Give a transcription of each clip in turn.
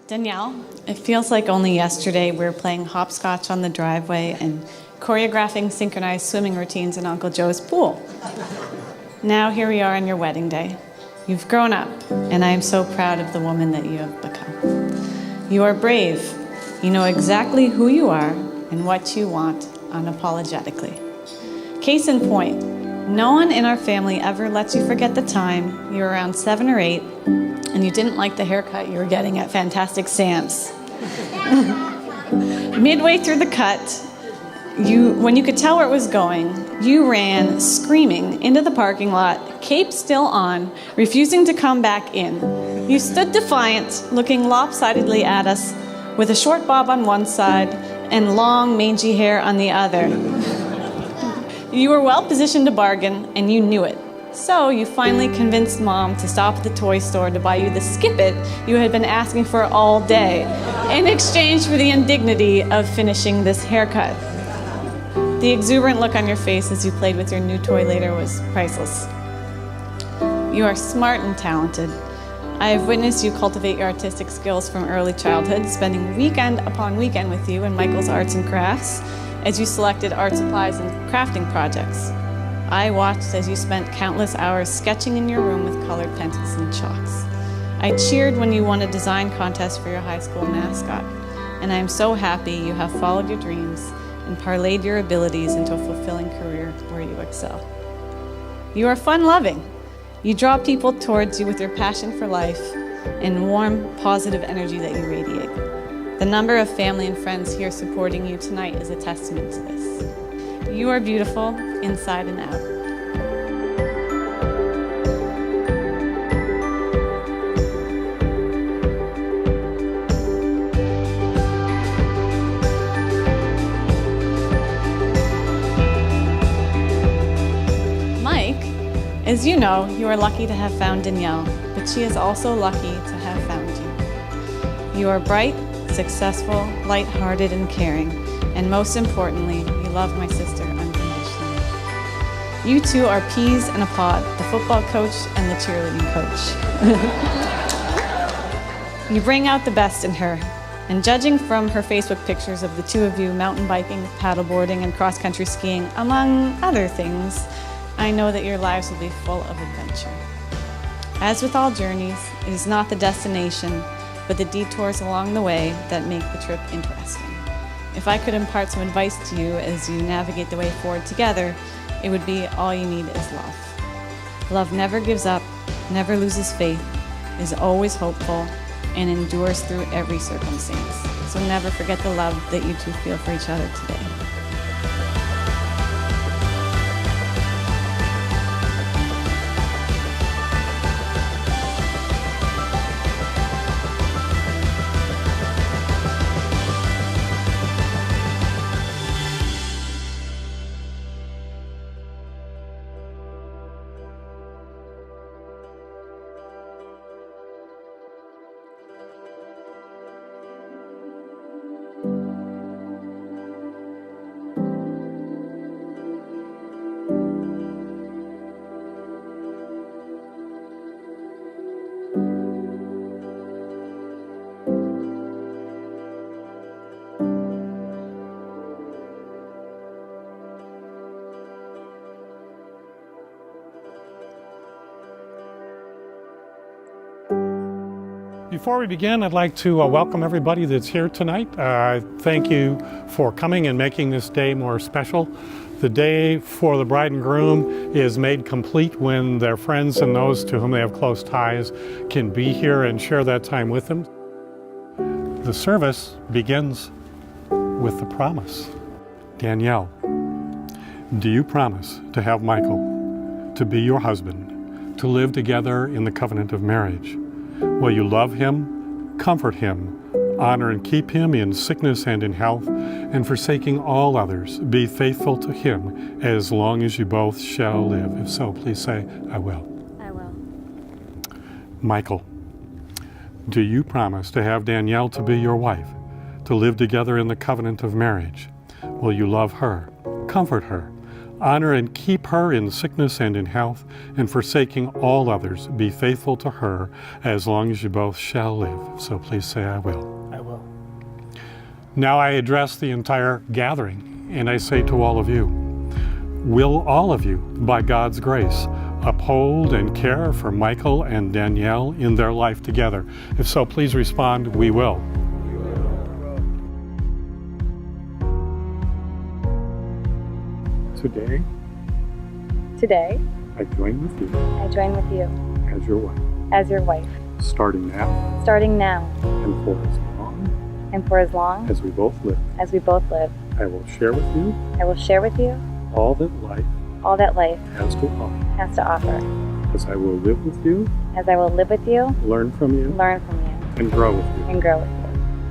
Danielle, it feels like only yesterday we were playing hopscotch on the driveway and choreographing synchronized swimming routines in Uncle Joe's pool. Now here we are on your wedding day. You've grown up, and I am so proud of the woman that you have become. You are brave. You know exactly who you are and what you want unapologetically. Case in point, no one in our family ever lets you forget the time you were around 7 or 8 and you didn't like the haircut you were getting at Fantastic Sam's. Midway through the cut, when you could tell where it was going, you ran screaming into the parking lot, cape still on, refusing to come back in. You stood defiant, looking lopsidedly at us with a short bob on one side and long, mangy hair on the other. You were well positioned to bargain, and you knew it. So you finally convinced Mom to stop at the toy store to buy you the Skip-It you had been asking for all day, in exchange for the indignity of finishing this haircut. The exuberant look on your face as you played with your new toy later was priceless. You are smart and talented. I have witnessed you cultivate your artistic skills from early childhood, spending weekend upon weekend with you in Michael's Arts and Crafts as you selected art supplies and crafting projects. I watched as you spent countless hours sketching in your room with colored pencils and chalks. I cheered when you won a design contest for your high school mascot, and I am so happy you have followed your dreams and parlayed your abilities into a fulfilling career where you excel. You are fun-loving. You draw people towards you with your passion for life and warm, positive energy that you radiate. The number of family and friends here supporting you tonight is a testament to this. You are beautiful inside and out. Mike, as you know, you are lucky to have found Danielle, but she is also lucky to have found you. You are bright, successful, light-hearted, and caring, and most importantly, you love my sister unconditionally. You two are peas in a pod, the football coach and the cheerleading coach. You bring out the best in her, and judging from her Facebook pictures of the two of you mountain biking, paddleboarding, and cross-country skiing, among other things, I know that your lives will be full of adventure. As with all journeys, it is not the destination, but the detours along the way that make the trip interesting. If I could impart some advice to you as you navigate the way forward together, it would be all you need is love. Love never gives up, never loses faith, is always hopeful, and endures through every circumstance. So never forget the love that you two feel for each other today. Before we begin, I'd like to welcome everybody that's here tonight. Thank you for coming and making this day more special. The day for the bride and groom is made complete when their friends and those to whom they have close ties can be here and share that time with them. The service begins with the promise. Danielle, do you promise to have Michael to be your husband, to live together in the covenant of marriage? Will you love him, comfort him, honor and keep him in sickness and in health, and forsaking all others, be faithful to him as long as you both shall live? If so, please say, I will. I will. Michael, do you promise to have Danielle to be your wife, to live together in the covenant of marriage? Will you love her, comfort her, Honor and keep her in sickness and in health, and forsaking all others, be faithful to her as long as you both shall live. So please say, I will. I will. Now I address the entire gathering, and I say to all of you, will all of you, by God's grace, uphold and care for Michael and Danielle in their life together? If so, please respond, we will. Today, I join with you I join with you as your wife, as your wife, starting now starting now and for as long and for as long as we both live. as we both live. I will share with you I will share with you all that life all that life has to offer, has to offer, as I will live with you, as I will live with you, learn from you, learn from you, and grow with you. and grow with you.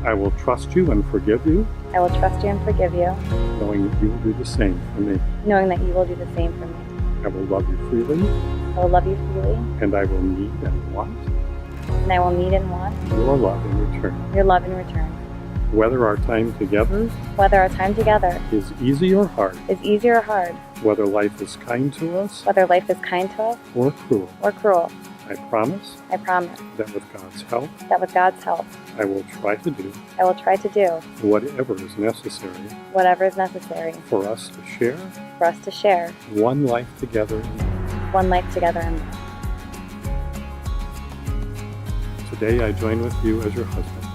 I will trust you and forgive you, I will trust you and forgive you, knowing that you will do the same for me. knowing that you will do the same for me. I will love you freely, I will love you freely, and I will need and want and I will need and want your love in return. your love in return. Whether our time together Whether our time together is easy or hard, is easy or hard, whether life is kind to us whether life is kind to us or cruel, or cruel, I promise I promise that with God's help, that with God's help, I will try to do I will try to do whatever is necessary whatever is necessary for us to share for us to share one life together. one life together in love. Today I join with you as your husband,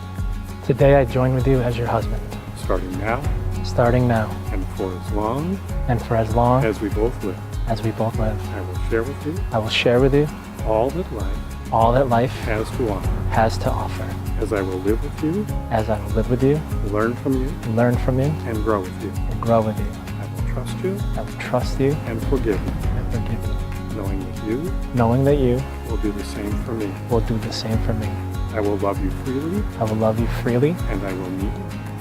Today I join with you as your husband, starting now starting now and for as long and for as long as we both live. as we both live. I will share with you I will share with you all that life all that life has to offer, has to offer, as I will live with you, as I will live with you, learn from you, learn from you, and grow with you. and grow with you. I will trust you I will trust you and forgive you, and forgive you, knowing that you you will do the same for me. will do the same for me. I will love you freely, I will love you freely, and I will need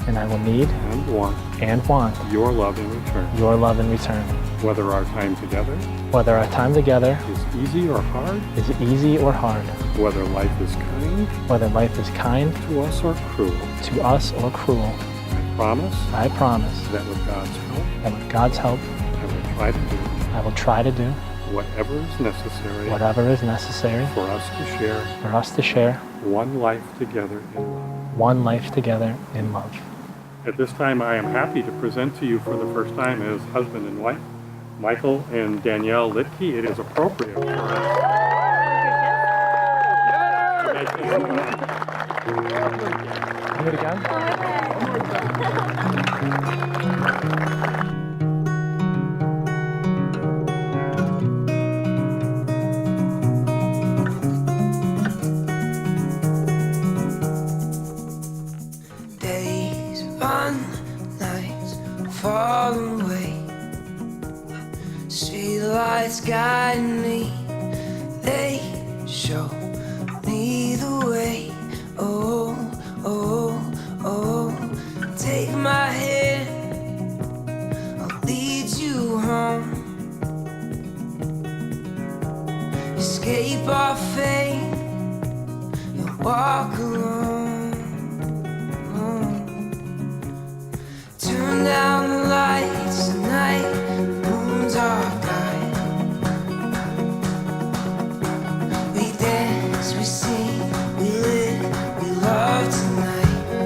and I will need and want and want your love in return. your love in return. Whether our time together Whether our time together is easy or hard, is easy or hard, whether life is kind whether life is kind to us or cruel, to us or cruel, I promise I promise that with God's help, that with God's help, I will try to do I will try to do whatever is necessary whatever is necessary for us to share one life together in love. one life together in love. At this time, I am happy to present to you for the first time as husband and wife, Michael and Danielle Litke. It is appropriate for us. Do it again? Days run, nights fall away. Streetlights guide me, they show me the way. Oh, oh, oh, take my hand, I'll lead you home. Escape our fate and walk alone. Turn down the lights tonight, moon's our guide. We dance, we sing, we live, we love tonight.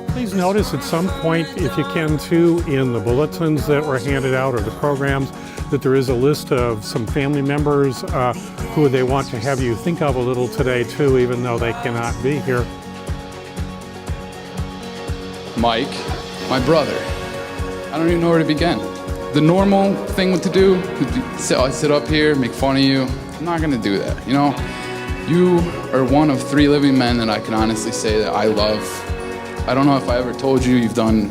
Please notice at some point, if you can too, in the bulletins that were handed out or the programs, that there is a list of some family members who they want to have you think of a little today too, even though they cannot be here. Mike, my brother. I don't even know where to begin. The normal thing to do, I sit up here, make fun of you. I'm not gonna do that, you know? You are one of 3 living men that I can honestly say that I love. I don't know if I ever told you, you've done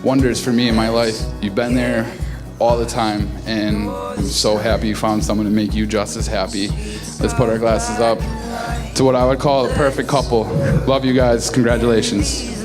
wonders for me in my life. You've been there all the time, and I'm so happy you found someone to make you just as happy. Let's put our glasses up to what I would call a perfect couple. Love you guys, congratulations.